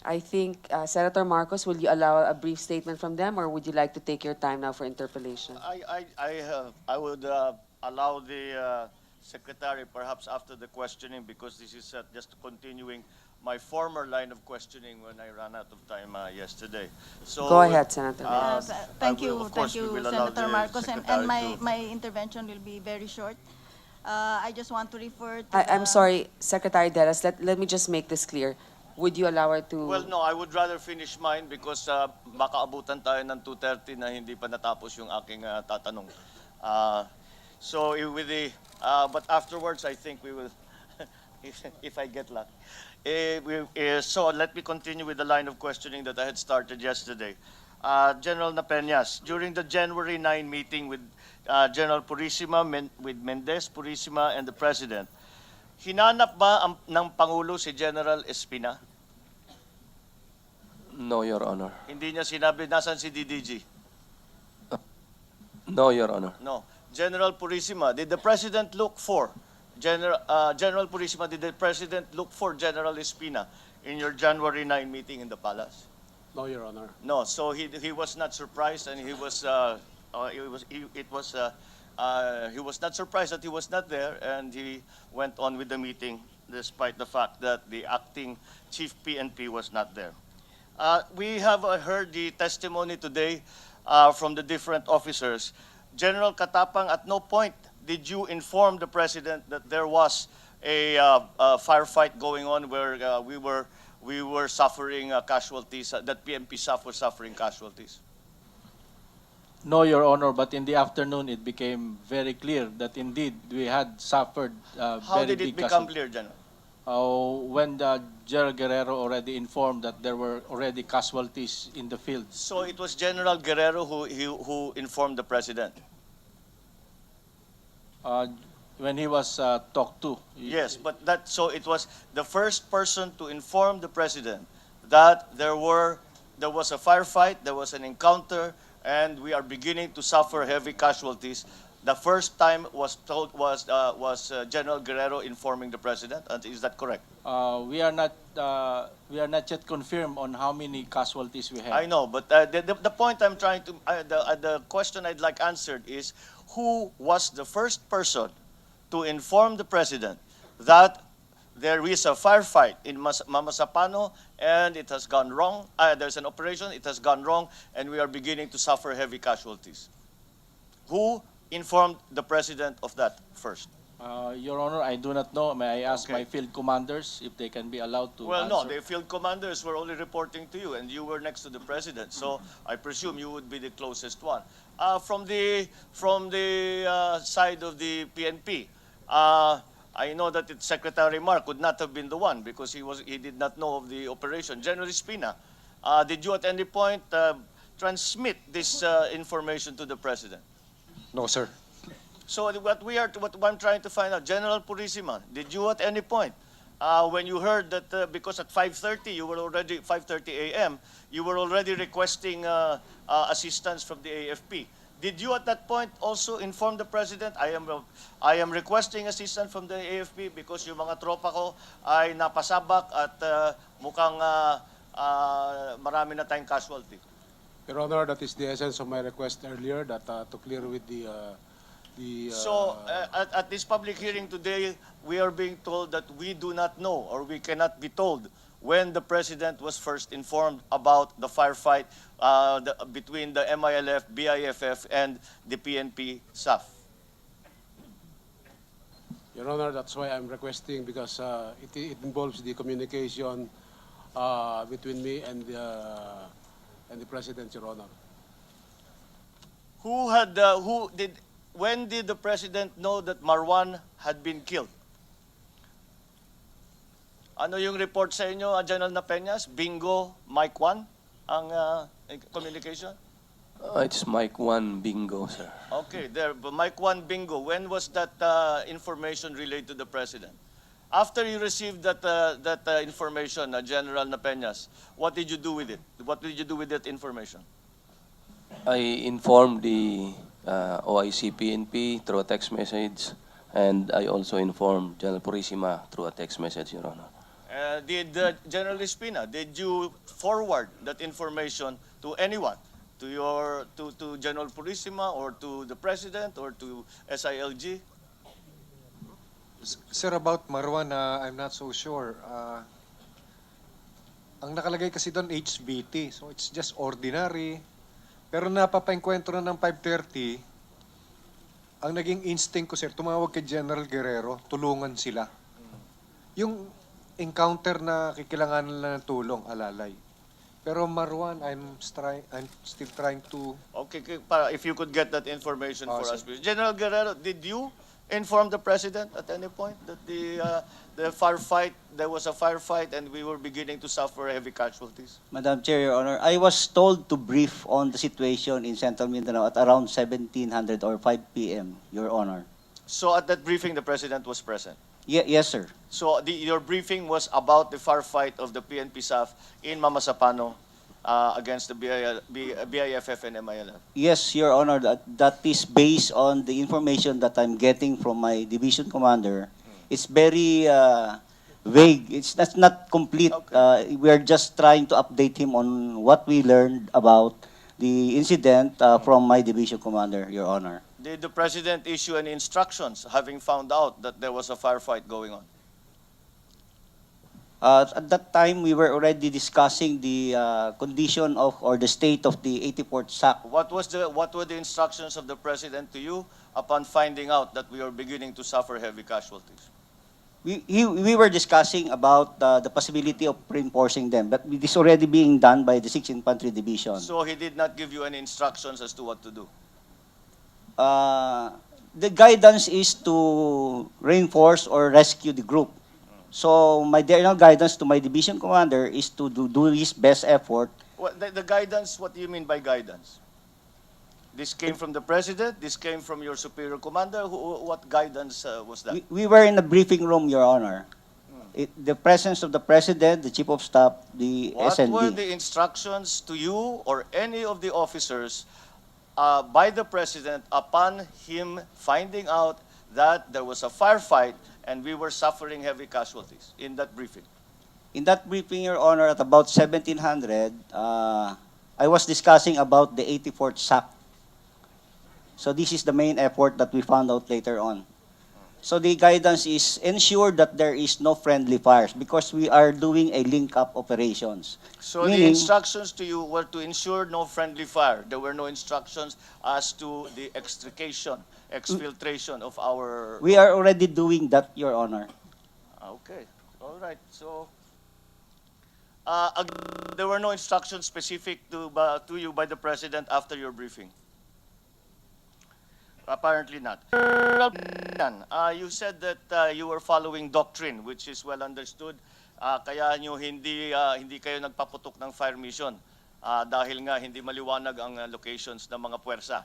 I think, Senator Marcos, will you allow a brief statement from them, or would you like to take your time now for interpellation? I would allow the secretary perhaps after the questioning, because this is just continuing my former line of questioning when I ran out of time yesterday. Go So ahead, Senator. Thank I will, you, of course, we will allow Senator the Marcos. secretary And to. my intervention will be very short. I just want to refer to I'm the- sorry, Secretary Delas, let me just make this clear. Would you allow her to? Well, no, I would rather finish mine because baka abutan tayo ng 2:30 na hindi pa natapos yung aking tatanong. Uh, with the, but afterwards, I think we will, if I get lucky. So let me continue with the line of questioning that I had started yesterday. General Napeñas, during the January 9 meeting with General Purisima, with Mendez, Purisima, and the President, hinanap ba ng Pangulo si General Espina? No, Your Honor. Hindi niya sinabi, nasan si DDG? No, Your Honor. No. General Purisima, did the President look for, General Purisima, did the President look for General Espina in your January 9 meeting in the palace? No, Your Honor. No, so he was not surprised, and he was not surprised that he was not there, and he went on with the meeting despite the fact that the acting chief PNP was not there. We have heard the testimony today from the different officers. General Katapang, at no point did you inform the President that there was a firefight going on where we were suffering casualties, that PNP staff was suffering casualties? No, Your Honor, but in the afternoon it became very clear that indeed we had suffered How very did it big become casualties. clear, General? When General Guerrero already informed that there were already casualties in the field. So it was General Guerrero who informed the President? When he was talked to. Yes, but so it was the first person to inform the President that there was a firefight, there was an encounter, and we are beginning to suffer heavy casualties. The first time was General Guerrero informing the President, and is that correct? We are not yet confirmed on how many casualties we have. I know, but the point I'm trying to, the question I'd like answered is, who was the first person to inform the President that there is a firefight in Mamasapano and it has gone wrong, there's an operation, it has gone wrong, and we are beginning to suffer heavy casualties? Who informed the President of that first? Your Honor, I do not know. May I ask Okay. my field commanders if they can be allowed to Well, no, answer? the field commanders were only reporting to you, and you were next to the President, so I presume you would be the closest one. From the side of the PNP, I know that Secretary Mark would not have been the one because he did not know of the operation. General Espina, did you at any point transmit this information to the President? No, sir. So what I'm trying to find out, General Purisima, did you at any point, when you heard that, because at 5:30 you were already 5:30 a.m. you were already requesting assistance from the AFP. Did you at that point also inform the President, I am requesting assistance from the AFP because yung mga tropa ko ay napasabak at mukhang marami na tayong casualty? Your Honor, that is the essence of my request earlier, that to clear with the So at this public hearing today, we are being told that we do not know, or we cannot be told, when the President was first informed about the firefight between the MILF, BIFF, and the PNP staff. Your Honor, that's why I'm requesting, because it involves the communication between me and the President, Your Honor. When did the President know that Marwan had been killed? Ano yung report sa inyo, General Napeñas? Bingo, Mike 1 ang communication? It's Mike 1 bingo, sir. Okay, there, but Mike 1 bingo. When was that information relayed to the President? After you received that information, General Napeñas, what did you do with it? What did you do with that information? I informed the OIC PNP through a text message, and I also informed General Purisima through a text message, Your Honor. Did General Espina, did you forward that information to anyone? To General Purisima or to the President or to SILG? Sir, about Marwan, I'm not so sure. Ang nakalagay kasi doon, HBT. So it's just ordinary. Pero napapaengkwentro na ng 5:30, ang naging instinct ko, sir, tumawag kay General Guerrero, tulungan sila. Yung encounter na kikilanganan lang ng tulong, alalay. Pero Marwan, I'm still trying to... Okay, if you could get that information for us, Sir. please. General Guerrero, did you inform the President at any point that the firefight, there was a firefight and we were beginning to suffer heavy casualties? Madam Chair, Your Honor, I was told to brief on the situation in Central Mindanao at around 1700 or 5 p.m., Your Honor. So at that briefing, the President was present. Yes, sir. So your briefing was about the firefight of the PNP SAF in Mamasapano against the BIFF and MILF. Yes, Your Honor, that is based on the information that I'm getting from my division commander. It's very vague. That's not complete. We're just trying to update him on what we learned about the incident from my division commander, Your Honor. Did the President issue any instructions having found out that there was a firefight going on? At that time, we were already discussing the condition of or the state of the 84th SAC. What were the instructions of the President to you upon finding out that we are beginning to suffer heavy casualties? We were discussing about the possibility of reinforcing them, but it is already being done by the 6th Infantry Division. So he did not give you any instructions as to what to do? The guidance is to reinforce or rescue the group. So my general guidance to my division commander is to do his best effort. The guidance, what do you mean by guidance? This came from the President? This came from your superior commander? What guidance was that? We were in the briefing room, Your Honor. The presence of the President, the Chief of Staff, the What SND. were the instructions to you or any of the officers by the President upon him finding out that there was a firefight and we were suffering heavy casualties in that briefing? In that briefing, Your Honor, at about 1700, I was discussing about the 84th SAC. So this is the main effort that we found out later on. So the guidance is ensure that there is no friendly fires because we are doing a link-up operations. So the Meaning- instructions to you were to ensure no friendly fire. There were no instructions as to the extrication, exfiltration of our... We are already doing that, Your Honor. Okay, all right. So there were no instructions specific to you by the President after your briefing? Apparently not. You said that you were following doctrine, which is well understood. Kaya nyo hindi kayo nagpaputok ng fire mission dahil nga hindi maliwanag ang locations ng mga puwersa.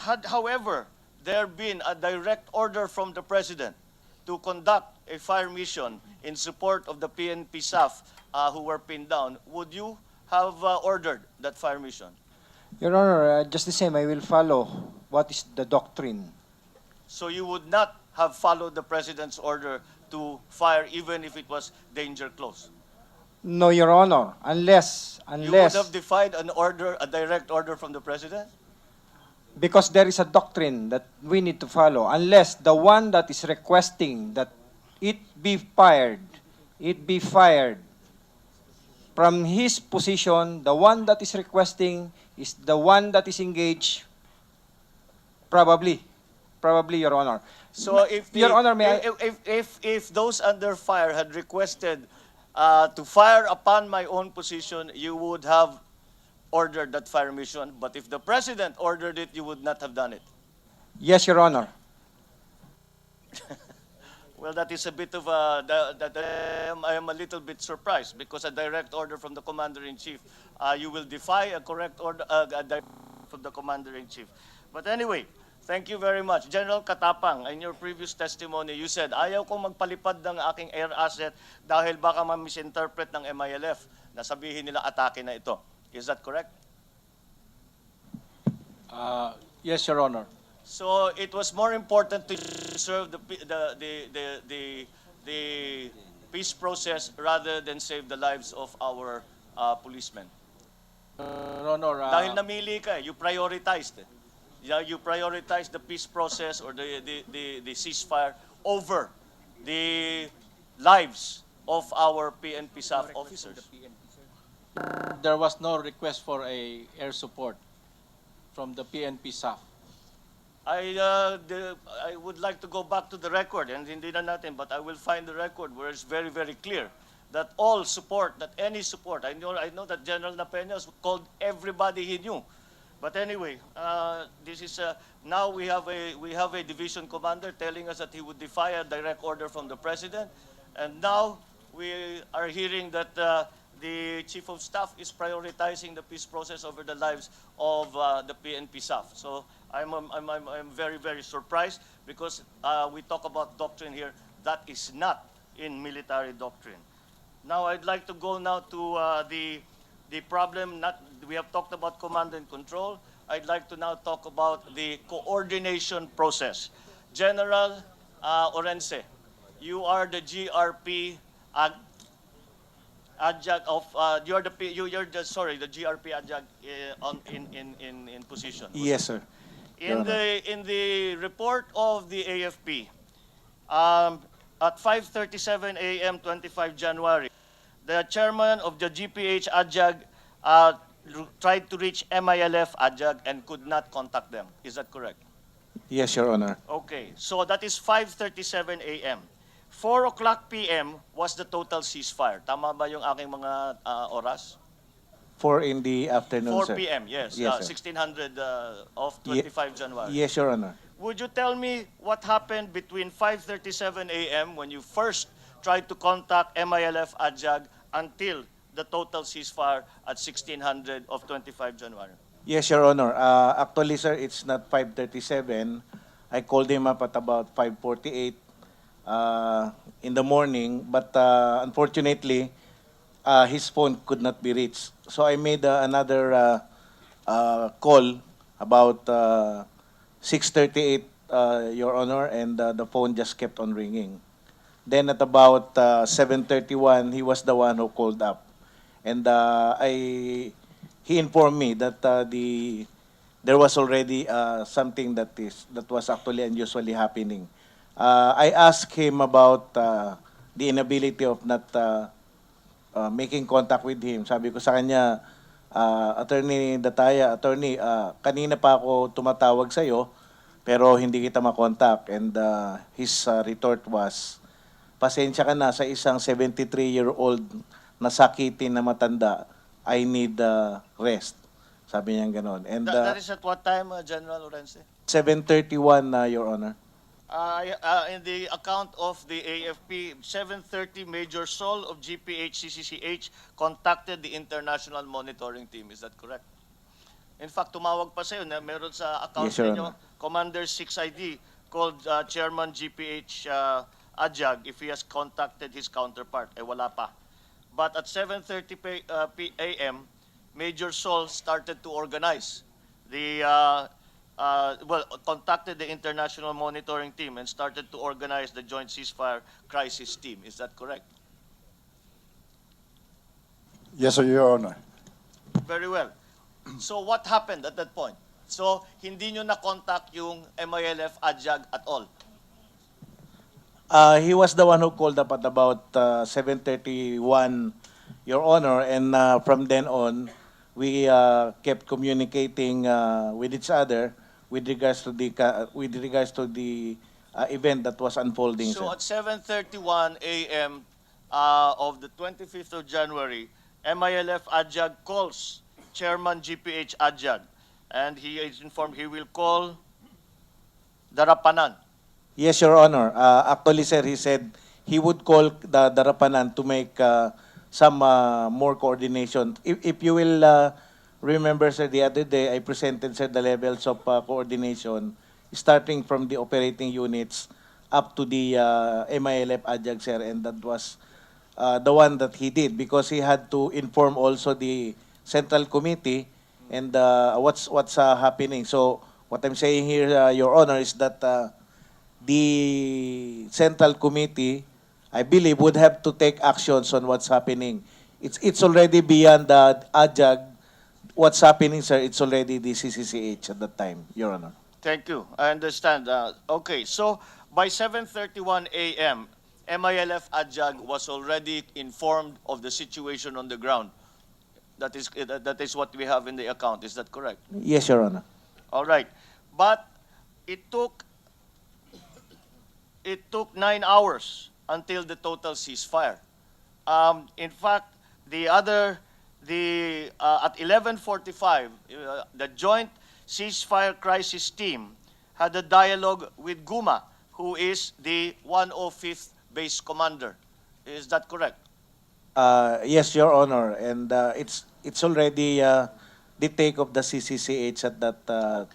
Had, however, there been a direct order from the President to conduct a fire mission in support of the PNP SAF who were pinned down, would you have ordered that fire mission? Your Honor, just the same, I will follow what is the doctrine. So you would not have followed the President's order to fire even if it was danger close? No, Your Honor, unless, You would have defied an order, a direct order from the President? because there is a doctrine that we need to follow, unless the one that is requesting that it be fired from his position, the one that is requesting is the one that is engaged, probably, Your Honor. So if the, Your Honor, may I... if those under fire had requested to fire upon my own position, you would have ordered that fire mission. But if the President ordered it, you would not have done it. Yes, Your Honor. Well, that is a bit of a, I am a little bit surprised because a direct order from the Commander-in-Chief, you will defy a correct order from the Commander-in-Chief. But anyway, thank you very much. General Katapang, in your previous testimony, you said, ayaw kong magpalipad ng aking air asset dahil baka ma-misinterpret ng MILF na sabihin nila atake na ito. Is that correct? Yes, Your Honor. So it was more important to serve the peace process rather than save the lives of our policemen? Your Honor, Dahil namili ka, you prioritized it. Yeah, you prioritized the peace process or the ceasefire over the lives of our PNP SAF officers. there was no request for a air support from the PNP SAF. I would like to go back to the record, and hindi na natin, but I will find the record where it's very, very clear that all support, that any support, I know that General Napeñas called everybody he knew. But anyway, this is now we have a division commander telling us that he would defy a direct order from the president, and now we are hearing that the chief of staff is prioritizing the peace process over the lives of the PNP staff. So I'm very, very surprised because we talk about doctrine here that is not in military doctrine. Now I'd like to go now to the problem. We have talked about command and control. I'd like to now talk about the coordination process. General Orense, you are the GRP adjunct of you're the GRP adjunct in position. Yes, sir. In the report of the AFP, at 5:37 a.m. 25 January, the chairman of the GPH AJAG tried to reach MILF AJAG and could not contact them. Is that correct? Yes, Your Honor. Okay, so that is 5:37 a.m. 4 o'clock p.m. was the total ceasefire. Tama ba yung aking mga oras? 4 in the afternoon, 4 sir. p.m., yes, Yes, sir. 1600 of 25 January. Yes, Your Honor. Would you tell me what happened between 5:37 a.m. when you first tried to contact MILF AJAG until the total ceasefire at 1600 of 25 January? Yes, Your Honor. Actually, sir, it's not 5:37. I called him up at about 5:48 in the morning, but unfortunately, his phone could not be reached. So I made another call about 6:38, Your Honor, and the phone just kept on ringing. Then at about 7:31, he was the one who called up, and he informed me that there was already something that was actually unusually happening. I asked him about the inability of not making contact with him. Sabi ko sa kanya, Attorney Dataya, kanina pa ako tumatawag sa'yo, pero hindi kita makontak. And his retort was, pasensya ka na sa isang 73-year-old na sakitin na matanda, I need rest. Sabi niya gano'n. And That is at what time, General Orense? 7:31, Your Honor. In the account of the AFP, 7:30 Major Sol of GPH CCCH contacted the International Monitoring Team. Is that correct? In fact, tumawag pa sa'yo na meron sa account Yes, Your ninyo, Honor. Commander 6ID called Chairman GPH Ajag if he has contacted his counterpart. Wala pa. But at 7:30 a.m., Major Sol started to organize the contacted the International Monitoring Team and started to organize the Joint Ceasefire Crisis Team. Is that correct? Yes, sir, Your Honor. Very well. So what happened at that point? So hindi nyo na-contact yung MILF AJAG at all? He was the one who called up at about 7:31, Your Honor, and from then on, we kept communicating with each other with regards to the event that was unfolding. So sir. at 7:31 a.m. Of the 25th of January, MILF AJAG calls Chairman GPH AJAG, and he is informed he will call Darapanan. Yes, Your Honor. Actually, sir, he said he would call the Darapanan to make some more coordination. If you will remember, sir, the other day I presented, sir, the levels of coordination starting from the operating units up to the MILF AJAG, sir, and that was the one that he did because he had to inform also the Central Committee and what's happening. So what I'm saying here, Your Honor, is that the Central Committee I believe, would have to take actions on what's happening. It's already beyond the AJAG. What's happening, sir, it's already the CCCH at that time, Your Honor. Thank you. I understand. Okay, so by 7:31 a.m., MILF AJAG was already informed of the situation on the ground. That is what we have in the account. Is that correct? Yes, Your Honor. All right. But it took 9 hours until the total ceasefire. In fact, at 11:45, the Joint Ceasefire Crisis Team had a dialogue with Guma, who is the 105th Base Commander. Is that correct? Yes, Your Honor, and it's already the take of the CCCH at that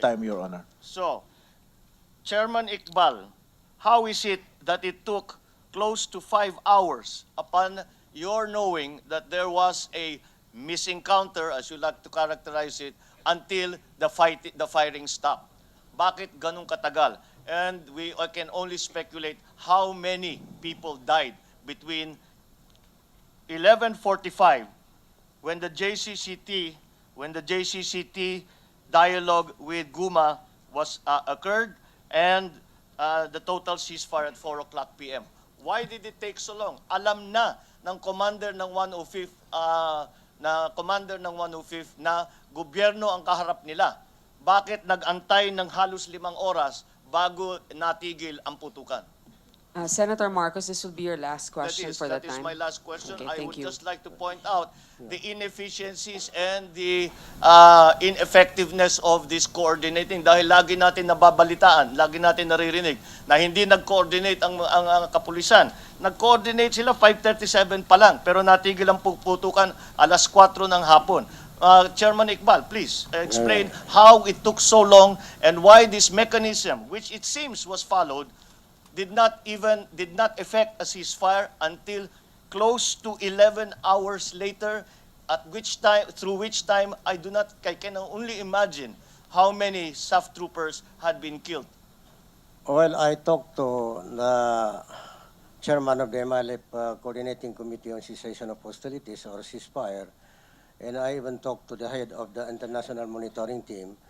time, Your Honor. So, Chairman Iqbal, how is it that it took close to 5 hours upon your knowing that there was a missing counter, as you like to characterize it, until the firing stopped? Bakit ganun katagal? And I can only speculate how many people died between 11:45 when the JCCT dialogue with Guma was occurred, and the total ceasefire at 4 o'clock p.m. Why did it take so long? Alam na ng commander ng 105th na gobyerno ang kaharap nila. Bakit nag-antay ng halos 5 oras bago natigil ang putukan? Senator Marcos, this will be your last question for the That is time. my last question. Okay, I thank would you. just like to point out the inefficiencies and the ineffectiveness of this coordinating, dahil lagi natin nababalitaan, lagi natin naririnig na hindi nag-coordinate ang kapulisan. Nag-coordinate sila 5:37 pa lang, pero natigil ang putukan alas 4 ng hapon. Chairman Iqbal, please explain how it took so long and why this mechanism, which it seems was followed, did not affect a ceasefire until close to 11 hours later, through which time I can only imagine how many SAF troopers had been killed. Well, I talked to the chairman of the MILF Coordinating Committee on Cessation of Hostilities, or ceasefire, and I even talked to the head of the International Monitoring Team.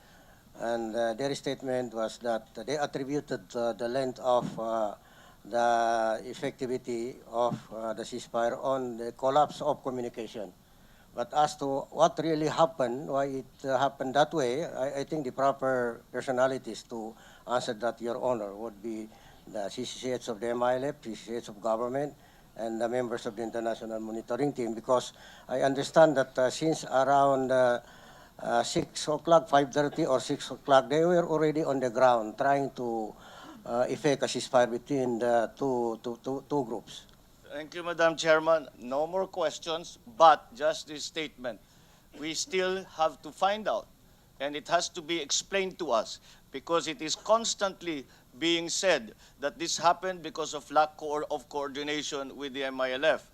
And their statement was that they attributed the length of the effectivity of the ceasefire on the collapse of communication. But as to what really happened, why it happened that way, I think the proper personalities to answer that, Your Honor, would be the CCCH of the MILF, CCCH of government, and the members of the International Monitoring Team, because I understand that since around 6 o'clock, 5:30 or 6 o'clock, they were already on the ground trying to effect a ceasefire between the two groups. Thank you, Madam Chairman. No more questions, but just this statement. We still have to find out, and it has to be explained to us, because it is constantly being said that this happened because of lack of coordination with the MILF.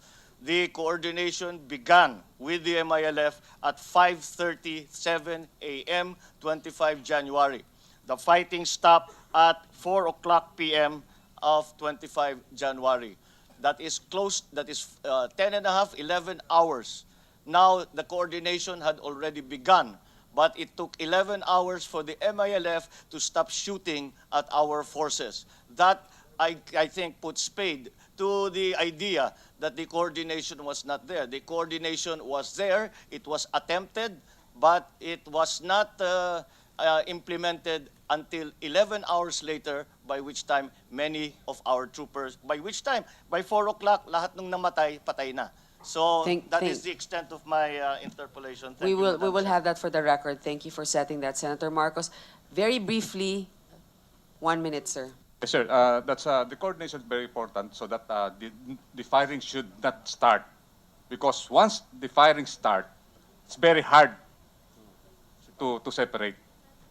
The coordination began with the MILF at 5:37 a.m., 25 January. The fighting stopped at 4 o'clock p.m. of 25 January. That is 10 and a half, 11 hours. Now, the coordination had already begun, but it took 11 hours for the MILF to stop shooting at our forces. That, I think, puts spade to the idea that the coordination was not there. The coordination was there, it was attempted, but it was not implemented until 11 hours later, by which time many of our troopers, by 4 o'clock, lahat ng namatay, patay na. So that is the extent of my interpolation. Thank We you, will Madam Chair. have that for the record. Thank you for setting that, Senator Marcos. Very briefly, 1 minute, sir. Yes, sir. The coordination is very important, so that the firing should not start. Because once the firing starts, it's very hard to separate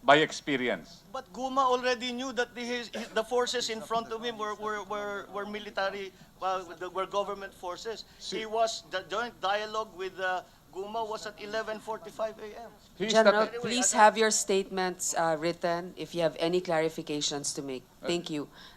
by experience. But Guma already knew that the forces in front of him were military, were government forces. The joint dialogue with Guma was at 11:45 a.m. General, please have your statements written if you have any clarifications to make. Thank you.